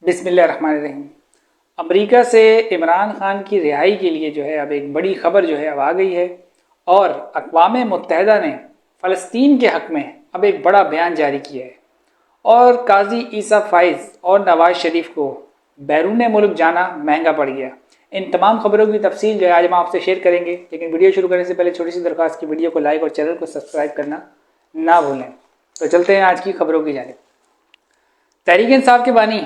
बिस्मिल्लाहिर्रहमानिर्रहीम। अमेरिका से इमरान खान की रिहाई के लिए जो है अब एक बड़ी खबर जो है अब आ गई है और अक़वाम मुत्तहिदा ने फ़लस्तीन के हक़ में अब एक बड़ा बयान जारी किया है और काजी ईसा फ़ाइज़ और नवाज़ शरीफ को बैरून मुल्क जाना महंगा पड़ गया। इन तमाम खबरों की तफसील जो है आज हम आपसे शेयर करेंगे, लेकिन वीडियो शुरू करने से पहले छोटी सी दरख्वास्त की वीडियो को लाइक और चैनल को सब्सक्राइब करना ना भूलें। तो चलते हैं आज की खबरों की जानिब। तहरीक इंसाफ के बानी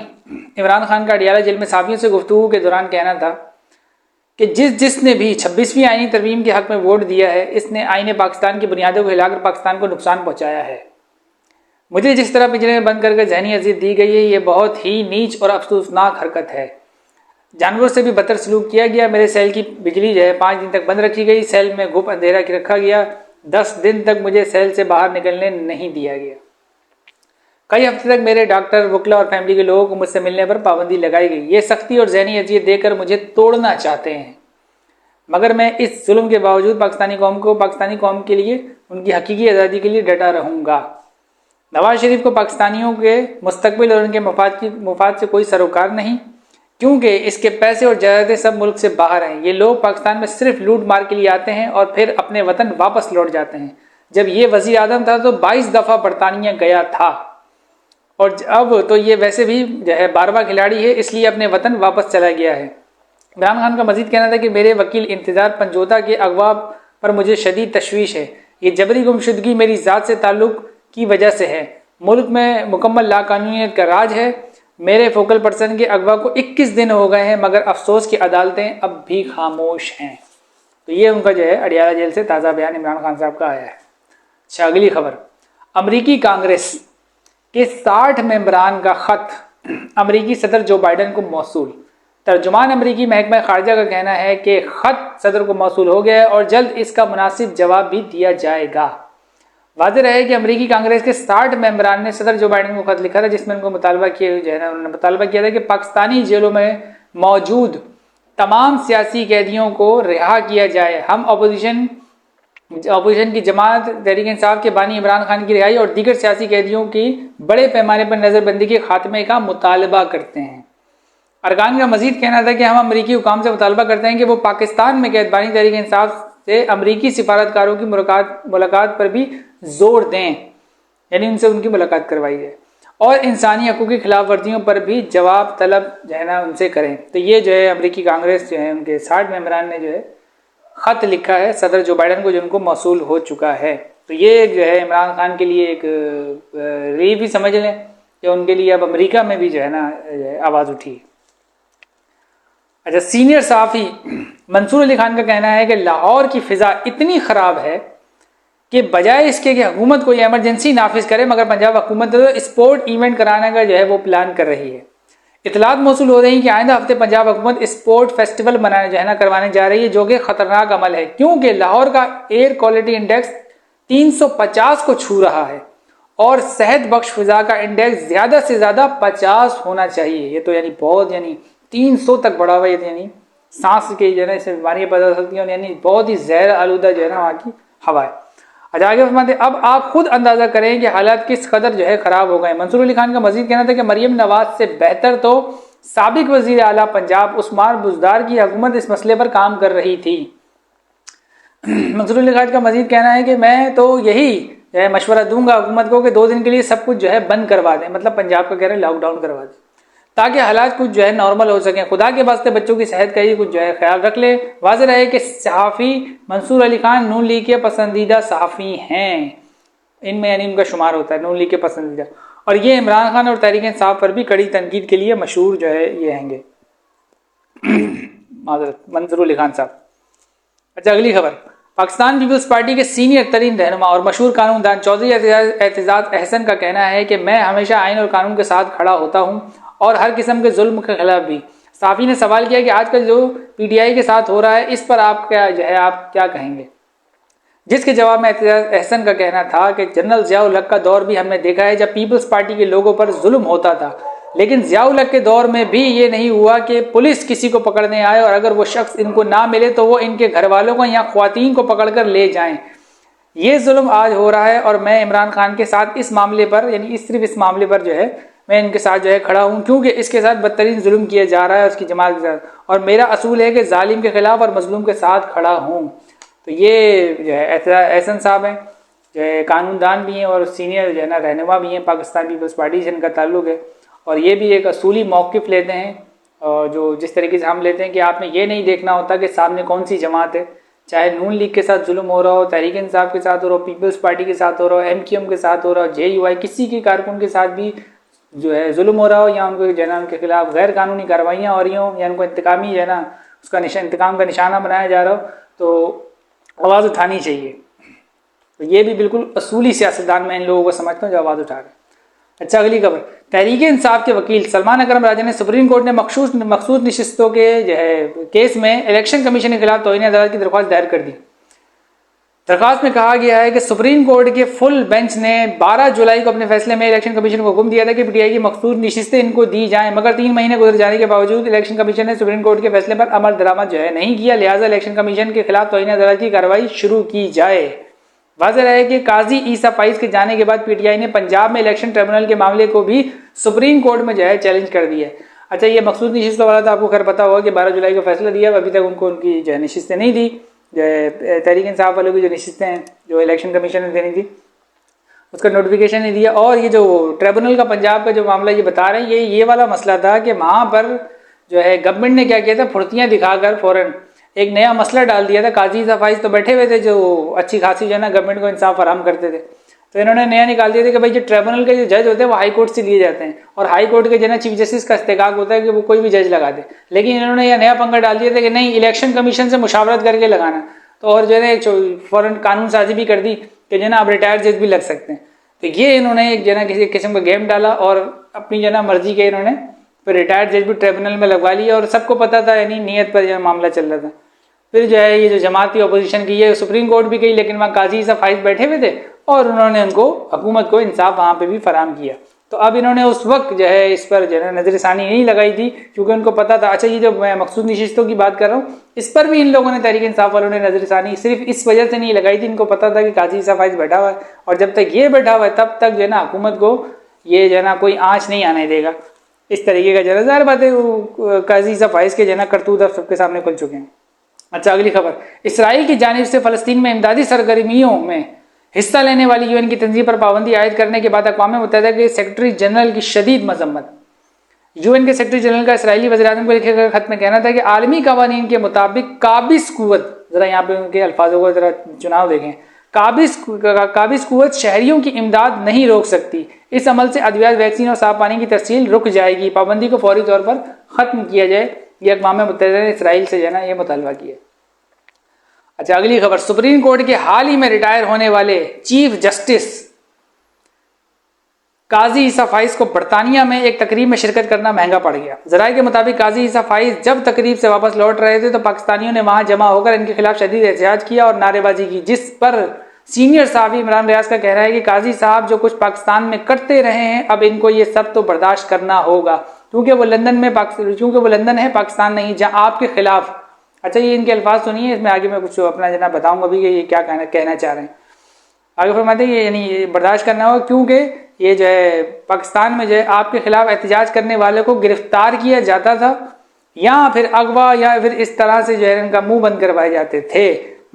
इमरान खान का अडियाला जेल में सहाफ़ियों से गुफ्तगू के दौरान कहना था कि जिसने भी 26वीं आईनी तरमीम के हक़ में वोट दिया है, इसने आईने पाकिस्तान की बुनियादों को हिलाकर पाकिस्तान को नुकसान पहुँचाया है। मुझे जिस तरह पिंजरे में बंद करके जहनी अज़ियत दी गई है, ये बहुत ही नीच और अफसोसनाक हरकत है। जानवर से भी बदतर सलूक किया गया। मेरे सेल की बिजली जो है 5 दिन तक बंद रखी गई। सेल में गुप अंधेरा रखा गया। 10 दिन तक मुझे सेल से बाहर निकलने नहीं दिया गया। कई हफ्ते तक मेरे डॉक्टर, वकील और फैमिली के लोगों को मुझसे मिलने पर पाबंदी लगाई गई। ये सख्ती और ज़हनी अज़ियत देकर मुझे तोड़ना चाहते हैं, मगर मैं इस जुल्म के बावजूद पाकिस्तानी कौम के लिए, उनकी हकीकी आज़ादी के लिए डटा रहूँगा। नवाज शरीफ को पाकिस्तानियों के मुस्तकबिल और उनके मफाद से कोई सरोकार नहीं, क्योंकि इसके पैसे और जायदादें सब मुल्क से बाहर हैं। ये लोग पाकिस्तान में सिर्फ लूट मार के लिए आते हैं और फिर अपने वतन वापस लौट जाते हैं। जब ये वज़ीर आज़म था तो 22 दफ़ा बरतानिया गया था और अब तो ये वैसे भी जो है 12वां खिलाड़ी है, इसलिए अपने वतन वापस चला गया है। इमरान खान का मजीद कहना था कि मेरे वकील इंतजार पंजोता के अगवा पर मुझे शदीद तशवीश है। ये जबरी गुमशुदगी मेरी ज़ात से ताल्लुक़ की वजह से है। मुल्क में मुकम्मल लाकानूनियत का राज है। मेरे फोकल पर्सन के अगवा को 21 दिन हो गए हैं, मगर अफसोस की अदालतें अब भी खामोश हैं। तो ये उनका जो है अडियाला जेल से ताज़ा बयान इमरान खान साहब का आया है। अच्छा, अगली खबर। अमरीकी कांग्रेस के 60 मेंबरान का ख़त अमरीकी सदर जो बाइडन को मौसूल। तर्जुमान अमरीकी महकमा खारजा का कहना है कि ख़त सदर को मौसूल हो गया है और जल्द इसका मुनासिब जवाब भी दिया जाएगा। वाज़ेह है कि अमरीकी कांग्रेस के 60 मेंबरान ने सदर जो बाइडन को ख़त लिखा था, जिसमें उनको मुतालबा किया था कि पाकिस्तानी जेलों में मौजूद तमाम सियासी कैदियों को रिहा किया जाए। हम अपोजिशन की जमात तहरीक इंसाफ के बानी इमरान खान की रिहाई और दीगर सियासी कैदियों की बड़े पैमाने पर नज़रबंदी के खात्मे का मुतालबा करते हैं। अरकान का मजीद कहना था कि हम अमरीकी हुकाम से मुतालबा करते हैं कि वो पाकिस्तान में कैद बानी तहरीक इंसाफ से अमरीकी सिफारतकारों की मुलाकात पर भी जोर दें, यानी उनसे उनकी मुलाकात करवाई जाए और इंसानी हकूक़ की खिलाफ वर्जियों पर भी जवाब तलब जो है ना उनसे करें। तो ये जो है अमरीकी कांग्रेस जो है उनके 60 मेंबरान ने जो है ख़त लिखा है सदर जो बाइडन को, जिनको मौसूल हो चुका है। तो ये जो है इमरान खान के लिए एक रिलीफ ही समझ लें कि उनके लिए अब अमेरिका में भी जो है ना आवाज़ उठी। अच्छा, सीनियर सहाफ़ी मंसूर अली खान का कहना है कि लाहौर की फ़िज़ा इतनी ख़राब है कि बजाय इसके कि हुकूमत कोई एमरजेंसी नाफिज करे, मगर पंजाब हुकूमत तो स्पोर्ट इवेंट कराने का जो है वो प्लान कर रही है। इतलात मौसूल हो रही है कि आइंदा हफ्ते पंजाब हुकूमत स्पोर्ट फेस्टिवल करवाने जा रही है, जो कि खतरनाक अमल है, क्योंकि लाहौर का एयर क्वालिटी इंडेक्स 350 को छू रहा है और सेहत बख्श फिजा का इंडेक्स ज़्यादा से ज़्यादा 50 होना चाहिए। ये तो यानी बहुत 300 तक बढ़ा हुआ है, यानी सांस की जो है इससे बीमारियाँ पैदा हो सकती हैं, यानी बहुत ही जहर आलूदा जो है ना वहाँ की हवा है। अच्छा, आगे फरमाते अब आप खुद अंदाज़ा करें कि हालात किस कदर जो है ख़राब हो गए। मंसूर अली खान का मजीद कहना था कि मरीम नवाज से बेहतर तो साबिक वज़ीर आला पंजाब उस्मान बुज़दार की हुकूमत इस मसले पर काम कर रही थी। मंसूर अली खान का मजीद कहना है कि मैं तो यही जो है मशवरा दूंगा हुकूमत को कि 2 दिन के लिए सब कुछ जो है बंद करवा दें, मतलब पंजाब का कह रहे हैं लॉकडाउन करवा दें, ताकि हालात कुछ जो है नॉर्मल हो सकें। खुदा के वास्ते बच्चों की सेहत का ही कुछ जो है ख्याल रख ले। वाज़ेह रहे कि सहाफ़ी मंसूर अली खान नून लीग के पसंदीदा सहाफ़ी हैं, इनमें यानी उनका शुमार होता है नून लीग के पसंदीदा, और ये इमरान खान और तहरीक इंसाफ पर भी कड़ी तनकीद के लिए मशहूर जो है ये हैंगे मंसूर अली खान साहब। अच्छा, अगली खबर। पाकिस्तान पीपल्स पार्टी के सीनियर तरीन रहनुमा और मशहूर कानूनदान चौधरी एतजाज अहसन का कहना है कि मैं हमेशा आइन और कानून के साथ खड़ा होता हूँ और हर किस्म के जुल्म के खिलाफ भी। साफ़ी ने सवाल किया कि आजकल जो पीटीआई के साथ हो रहा है, इस पर आप क्या कहेंगे, जिसके जवाब में एतजाज अहसन का कहना था कि जनरल ज़िया-उल हक का दौर भी हमने देखा है जब पीपल्स पार्टी के लोगों पर जुल्म होता था, लेकिन ज़िया-उल हक के दौर में भी ये नहीं हुआ कि पुलिस किसी को पकड़ने आए और अगर वो शख्स इनको ना मिले तो वो इनके घर वालों को या ख्वातीन को पकड़ कर ले जाएं। ये जुल्म आज हो रहा है और मैं इमरान खान के साथ इस मामले पर, यानी सिर्फ इस मामले पर जो है मैं इनके साथ जो है खड़ा हूँ, क्योंकि इसके साथ बदतरीन जुल्म किया जा रहा है उसकी जमात के साथ, और मेरा असूल है कि जालिम के खिलाफ और मजलूम के साथ खड़ा हूँ। तो ये जो है एहसन साहब हैं, जो है कानूनदान भी हैं और सीनियर जो है ना रहनुमा भी हैं पाकिस्तान पीपल्स पार्टी से इनका ताल्लुक है, और ये भी एक असूली मौक़िफ़ लेते हैं, और जो जिस तरीके से हम लेते हैं कि आपने ये नहीं देखना होता कि सामने कौन सी जमात है, चाहे नून लीग के साथ जुल्म हो रहा हो, तहरीक इंसाफ के साथ हो रहा हो, पीपल्स पार्टी के साथ हो रहा हो, MQM के साथ हो रहा हो, JUI किसी की कारकुन के साथ भी जो है जुल्म हो रहा हो, या उनको जो है ना उनके खिलाफ गैर कानूनी कार्रवाइयाँ हो रही हों, या उनको इंतकामी जो है ना उसका इंतकाम का निशाना बनाया जा रहा हो, तो आवाज़ उठानी चाहिए। तो ये भी बिल्कुल असूली सियासतदान मैं इन लोगों को समझता हूँ जो आवाज़ उठा रहे हैं। अच्छा, अगली खबर, तहरीक इंसाफ के वकील सलमान अकरम राजा ने सुप्रीम कोर्ट ने मखसूस नशिस्तों के जो है केस में इलेक्शन कमीशन के खिलाफ तौहीन अदालत की दरख्वास्त दायर कर दी। दरख्वास्त में कहा गया है कि सुप्रीम कोर्ट के फुल बेंच ने 12 जुलाई को अपने फैसले में इलेक्शन कमीशन को हुक्म दिया था कि PTI की मखसूस नशिस्तें इनको दी जाएं, मगर 3 महीने गुजर जाने के बावजूद इलेक्शन कमीशन ने सुप्रीम कोर्ट के फैसले पर अमल दरामद जो है नहीं किया, लिहाजा इलेक्शन कमीशन के खिलाफ तौहीन अदालत की कार्रवाई शुरू की जाए। वाज़ेह है कि काजी ईसा फाइज के जाने के बाद PTI ने पंजाब में इलेक्शन ट्रिब्यूनल के मामले को भी सुप्रीम कोर्ट में जो है चैलेंज कर दिया है। अच्छा, ये मखसूस नशिस्तों वाला तो आपको खैर पता होगा कि 12 जुलाई को फैसला दिया, अभी तक उनको उनकी जो है नशिस्तें नहीं दी, जो है तहरीक इंसाफ वालों की जो नशिस्तें हैं जो इलेक्शन कमीशन ने देनी थी उसका नोटिफिकेशन नहीं दिया। और ये जो ट्रिब्यूनल का पंजाब का जो मामला ये बता रहे हैं, ये वाला मसला था कि वहाँ पर जो है गवर्नमेंट ने क्या किया था, फुर्तियाँ दिखाकर फ़ौरन एक नया मसला डाल दिया था। काजी सफाइज तो बैठे हुए थे जो अच्छी खासी जो है ना गवर्नमेंट को इंसाफ फराहम करते थे, तो इन्होंने नया निकाल दिया था कि भाई जो ट्रिब्यूनल के जो जज होते हैं वो हाई कोर्ट से लिए जाते हैं, और हाई कोर्ट के जो है चीफ जस्टिस का इस्तेकाक होता है कि वो कोई भी जज लगा दे, लेकिन इन्होंने यह नया पंगा डाल दिया था कि नहीं, इलेक्शन कमीशन से मुशावरत करके लगाना। तो और जो है ना फौरन कानून साजी भी कर दी कि जो है ना अब रिटायर्ड जज भी लग सकते हैं। तो ये इन्होंने एक जो है ना किसी किस्म का गेम डाला और अपनी जो है ना मर्जी के इन्होंने फिर रिटायर्ड जज भी ट्रिब्यूनल में लगवा लिया, और सबको पता था, यानी नीयत पर जो मामला चल रहा था। फिर जो है ये जो जमाती अपोजिशन की ये सुप्रीम कोर्ट भी गई, लेकिन वहाँ काजी ईसा फाइज बैठे हुए थे और उन्होंने उनको हुकूमत को इंसाफ वहाँ पे भी फराहम किया। तो अब इन्होंने उस वक्त जो है इस पर जो है नजरसानी नहीं लगाई थी, क्योंकि उनको पता था। अच्छा, ये जो मैं मखसूस नशिस्तों की बात कर रहा हूँ, इस पर भी इन लोगों ने तहरीक इंसाफ वालों ने नजरसानी सिर्फ इस वजह से नहीं लगाई थी, इनको पता था कि काजी ईसा फाइज बैठा हुआ है, और जब तक ये बैठा हुआ है तब तक जो है ना हुकूमत को ये जो है ना कोई आँच नहीं आने देगा। इस तरीके का जो है ज़ाहिर बात है काजी ईसा फाइज के जो है ना करतूत अब सबके सामने खुल चुके हैं। अच्छा, अगली खबर, इसराइल की जानिब से फ़लस्तीन में इमदादी सरगर्मियों में हिस्सा लेने वाली UN की तंजीम पर पाबंदी आयद करने के बाद अक़वाम मुत्तहिदा के सेक्रेटरी जनरल की शदीद मजम्मत। UN के सेक्रेटरी जनरल का इसराइली वज़ीर-ए-आज़म को लिखे गए खत में कहना था कि आलमी कवानीन के मुताबिक काबिज कुव्वत, ज़रा यहाँ पे उनके अल्फाजों को ज़रा चुनाव देखें, काबिज कुव्वत शहरियों की इमदाद नहीं रोक सकती। इस अमल से अद्वियात, वैक्सीन और साफ पानी की तरसील रुक जाएगी। पाबंदी को फौरी तौर पर ख़त्म किया जाए, ये अक़वाम मुत्तहिदा ने इसराइल से जो है ना ये मुतालबा किया। अच्छा, अगली खबर, सुप्रीम कोर्ट के हाल ही में रिटायर होने वाले चीफ जस्टिस काजी ईसा फाइज को बरतानिया में एक तकरीब में शिरकत करना महंगा पड़ गया। जराये के मुताबिक काजी ईसा फाइज जब तकरीब से वापस लौट रहे थे तो पाकिस्तानियों ने वहां जमा होकर इनके खिलाफ शदीद एहतजाज किया और नारेबाजी की, जिस पर सीनियर साहबी इमरान रियाज का कहना है कि काजी साहब जो कुछ पाकिस्तान में करते रहे हैं अब इनको ये सब तो बर्दाश्त करना होगा, क्योंकि वो लंदन है, पाकिस्तान नहीं, जहाँ आपके खिलाफ। अच्छा, ये इनके अल्फाज सुनिए, इसमें आगे मैं कुछ अपना जना बताऊंगा भी कि ये क्या कहना चाह रहे हैं। आगे फरमाते हैं यानी बर्दाश्त करना होगा, क्योंकि ये जो है पाकिस्तान में जो है आपके खिलाफ एहतजाज करने वाले को गिरफ्तार किया जाता था या फिर अगवा या फिर इस तरह से जो है इनका मुंह बंद करवाए जाते थे,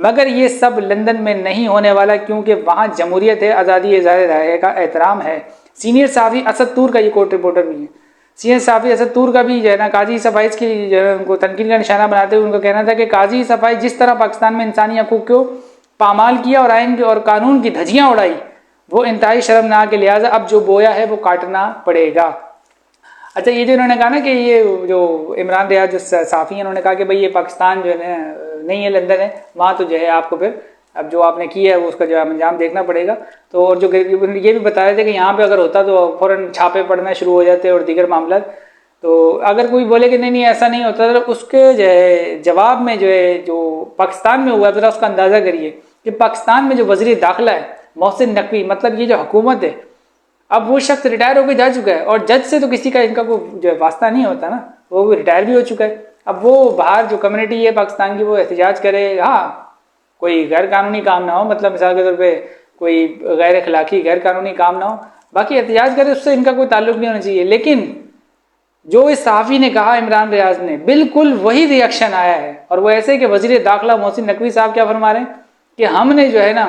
मगर ये सब लंदन में नहीं होने वाला, क्योंकि वहाँ जमहूरियत है, आज़ादी इज़हार राय का एहतराम है। सीनियर साफ़ी असद तूर का ये कोर्ट रिपोर्टर भी है, सीनियर साफ़ी असद तूर का भी जो है ना काजी सफाइज की जो है उनको तनकीद का निशाना बनाते हुए उनका कहना था कि काजी सफाइज जिस तरह पाकिस्तान में इंसानी हकूक़ को पामाल किया और आइन और कानून की धज्जियाँ उड़ाई, वो इंतहाई शर्मनाक है, लिहाजा अब जो बोया है वो काटना पड़ेगा। अच्छा, ये जो इन्होंने कहा ना कि ये जो इमरान रियाज जो साफ़ी हैं, उन्होंने कहा कि भाई ये पाकिस्तान जो है नहीं है, लंदन है, वहाँ तो जो है आपको फिर अब जो आपने किया है वो उसका जो अंजाम देखना पड़ेगा। तो और जो ये भी बता रहे थे कि यहाँ पे अगर होता तो फ़ौरन छापे पड़ना शुरू हो जाते और दीगर मामला। तो अगर कोई बोले कि नहीं ऐसा नहीं होता, तो उसके जो है जवाब में जो है जो पाकिस्तान में हुआ ज़रा उसका अंदाज़ा करिए कि पाकिस्तान में जो वज़ीर दाखिला है मोहसिन नकवी, मतलब ये जो हुकूमत है, अब वो शख्स रिटायर होकर जा चुका है और जज से तो किसी का इनका कोई जो वास्ता नहीं होता ना, वो रिटायर भी हो चुका है। अब वो बाहर जो कम्युनिटी है पाकिस्तान की वो एहतजाज करे, हाँ कोई गैर कानूनी काम ना हो, मतलब मिसाल के तौर पे कोई गैर अखलाकी गैर कानूनी काम ना हो, बाकी एहतजाज करे उससे इनका कोई ताल्लुक नहीं होना चाहिए। लेकिन जो इस सहाफ़ी ने कहा इमरान रियाज ने, बिल्कुल वही रिएक्शन आया है। और वो ऐसे कि वज़ीर दाखिला मोहसिन नकवी साहब क्या फरमा रहे हैं कि हमने जो है ना,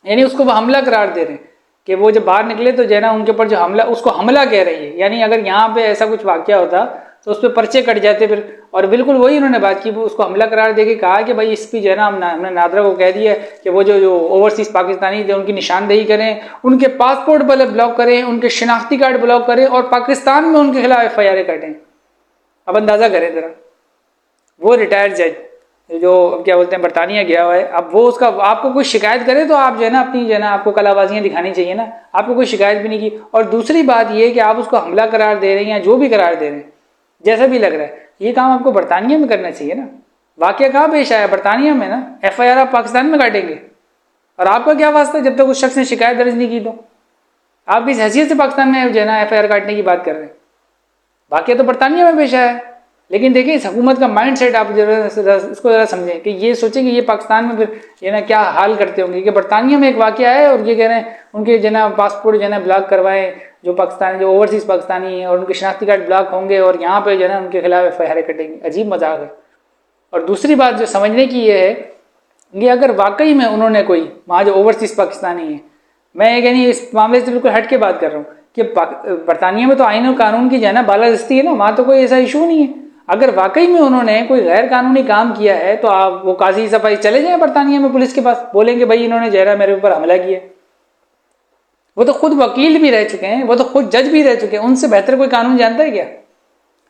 यानी उसको वो हमला करार दे रहे हैं कि वो जब बाहर निकले तो जो है ना उनके ऊपर जो हमला, उसको हमला कह रही है। यानी अगर यहाँ पे ऐसा कुछ वाक़या होता तो उस पर पर्चे कट जाते फिर। और बिल्कुल वही उन्होंने बात की, वो उसको हमला करार दे के कहा कि भाई इस पर जो है ना हमने नादरा को कह दिया कि वो जो ओवरसीज़ पाकिस्तानी थे उनकी निशानदेही करें, उनके पासपोर्ट ब्लॉक करें, उनके शनाख्ती कार्ड ब्लॉक करें और पाकिस्तान में उनके खिलाफ FIR कटें। अब अंदाज़ा करें ज़रा, वो रिटायर्ड जज जो क्या बोलते हैं बरतानिया गया हुआ है, अब वो उसका आपको कोई शिकायत करे तो आप जो है ना अपनी जो है ना आपको कलाबाजियाँ दिखानी चाहिए ना, आपको कोई शिकायत भी नहीं की। और दूसरी बात ये कि आप उसको हमला करार दे रहे हैं या जो भी करार दे रहे हैं, जैसा भी लग रहा है, ये काम आपको बरतानिया में करना चाहिए ना। वाक़या कहाँ पेश आया? बरतानिया में ना। FIR आप पाकिस्तान में काटेंगे और आपका क्या वास्ता जब तक उस शख्स ने शिकायत दर्ज नहीं की तो? आप इस हैसियत से पाकिस्तान में जो है ना FIR काटने की बात कर रहे हैं। वाक़या तो बरतानिया में पेश आया है। लेकिन देखिए इस हुकूमत का माइंड सेट आप इसको ज़रा समझें कि ये सोचें कि ये पाकिस्तान में फिर ये ना क्या हाल करते होंगे कि बरतानिया में एक वाक़या है और ये कह रहे हैं उनके जो ना पासपोर्ट जो है ना ब्लॉक करवाएं, जो पाकिस्तानी जो ओवरसीज़ पाकिस्तानी हैं, और उनके शनाख्ती कार्ड ब्लॉक होंगे और यहाँ पे जो है ना उनके खिलाफ FIR कटेंगे। अजीब मजाक है। और दूसरी बात जो समझने की ये है कि अगर वाकई में उन्होंने कोई वहाँ जो ओवरसीज़ पाकिस्तानी है, मैं ये नहीं इस मामले से बिल्कुल हट के बात कर रहा हूँ कि बरतानिया में तो आईन और कानून की जो है ना बालादस्ती है ना, वहाँ तो कोई ऐसा इशू नहीं है। अगर वाकई में उन्होंने कोई गैर कानूनी काम किया है तो आप वो काजी सफाई चले जाएं बरतानिया में पुलिस के पास, बोलेंगे भाई इन्होंने जहरा मेरे ऊपर हमला किया। वो तो खुद वकील भी रह चुके हैं, वो तो खुद जज भी रह चुके हैं, उनसे बेहतर कोई कानून जानता है क्या?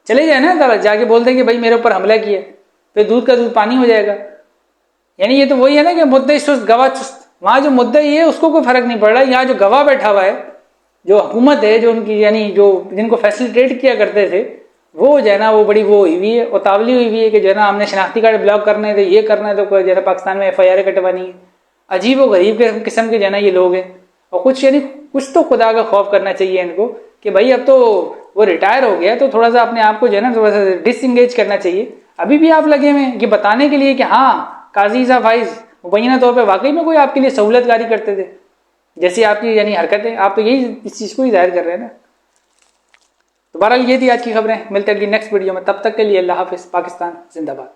चले जाए ना अदालत, जाके बोल देंगे भाई मेरे ऊपर हमला किया, फिर दूध का दूध पानी हो जाएगा। यानी ये तो वही है ना कि मुद्दे चुस्त गवाह चुस्त। वहाँ जो मुद्दा ये है उसको कोई फर्क नहीं पड़ रहा, यहाँ जो गवाह बैठा हुआ है, जो हुकूमत है, जो उनकी यानी जो जिनको फैसिलिटेट किया करते थे, वो जो है ना वो बड़ी वो हुई हुई है, उतावली हुई है कि जो है ना हमने शनाख्ती कार्ड ब्लॉक करने थे, ये करना है, तो जो है ना पाकिस्तान में FIR कटवानी है। अजीब व गरीब के किस्म के जो है ना ये लोग हैं। और कुछ यानी कुछ तो खुदा का खौफ करना चाहिए इनको कि भाई अब तो वो रिटायर हो गया तो थोड़ा सा अपने आप को जो है ना थोड़ा सा डिसएंगेज करना चाहिए। अभी भी आप लगे हुए हैं कि बताने के लिए कि हाँ काजी साहब फाइज मुबैना तौर पर वाकई में कोई आपके लिए सहूलतकारी करते थे, जैसी आपकी यानी हरकतें, आप तो यही इस चीज़ को ही जाहिर कर रहे हैं ना। तो बहरहाल ये थी आज की खबरें, मिलते हैं अगली नेक्स्ट वीडियो में, तब तक के लिए अल्लाह हाफिज़। पाकिस्तान जिंदाबाद।